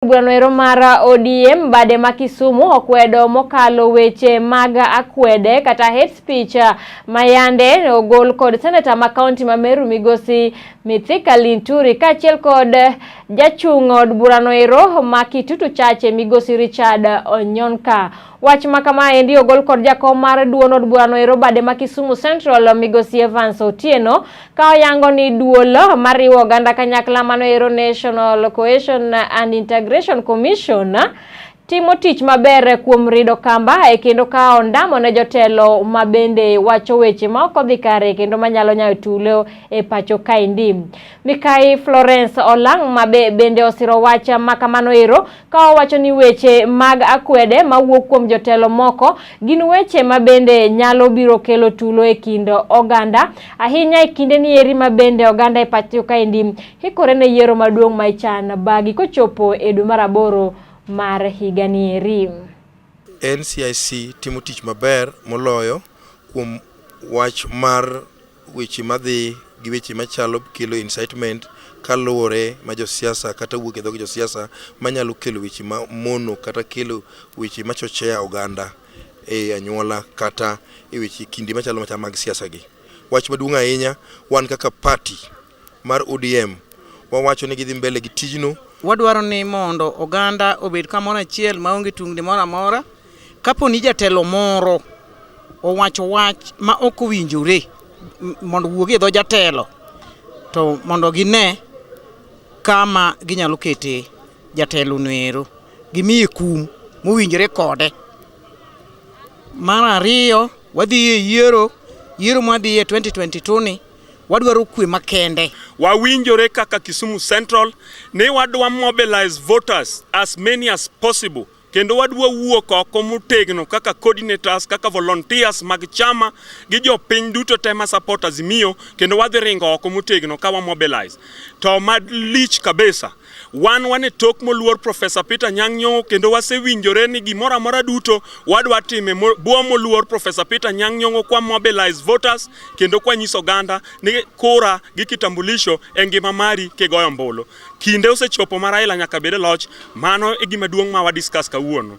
Burano mar ODM bade ma Kisumu okwedo mokalo weche mag akwede kata hate speech mayande ogol kod seneta ma kaunti ma Meru migosi Mithika Linturi kachiel kod jachung od burano ma Kitutu Chache migosi Richard Onyonka. Wach makama endi ogol kod jakom mar duon od burano bade ma Kisumu Central migosi Evans Otieno ka oyango ni duolo mariwo oganda kanyakla mano National Cohesion and Integration Commission timo tich maber kuom rido kamba kendo ka ondamo ne jotelo mabende wacho weche ma ok odhi kare kendo manyalo nyayo tulo pacho kaendi. Mikai Florence Olang bende osiro wacha makamano ka owacho ni weche mag akwede mawuok kuom jotelo moko gin weche mabende nyalo biro kelo tulo kind oganda ahinya kinde ni mabende oganda pacho kaendi hikore ne yiero maduong' ma ichan bagi kochopo dwe mar 8 mar higani. NCIC timo tich maber moloyo kuom wach mar weche madhi gi weche machalo kelo incitement kaluwore ma Josiasa kata wuok e dhog Josiasa manyalo kelo weche ma mono kata kelo weche machochea oganda anyuola kata weche kinde machalo mag siasa gi. Wach maduong' ahinya wan kaka party mar ODM wawacho ni gidhi mbele gi tijno. Wadwaro ni mondo oganda obed kamoro achiel maonge tungni moro amora. Kapo ni jatelo moro owacho wach ma ok owinjore mondo wuogi dho jatelo to mondo gine kama ginyalo kete jatelo noero gimiye kum mowinjore kode. Mar ariyo wadhi yiero mwadhi e 2022 ni wadwaro kwe makende. Wawinjore kaka Kisumu Central ne wadwa mobilize voters as many as possible kendo wadwa wuok oko motegno kaka coordinators kaka volunteers mag chama gi jopiny duto tema support Azimio kendo wadhi ringo oko motegno ka wa mobilize to malich kabisa wan e tok moluor Professor Peter Nyang'nyong'o kendo wasewinjore ni gimoro amora duto wadwa time buo moluor Professor Peter Nyang'nyong'o kwa mobilize voters kendo kwa nyiso oganda ni kura gi kitambulisho e ngima mari kigoyo ombulu. Kinde osechopo mar Raila nyaka bed loch, mano e gima duong' ma wa discuss kawuono.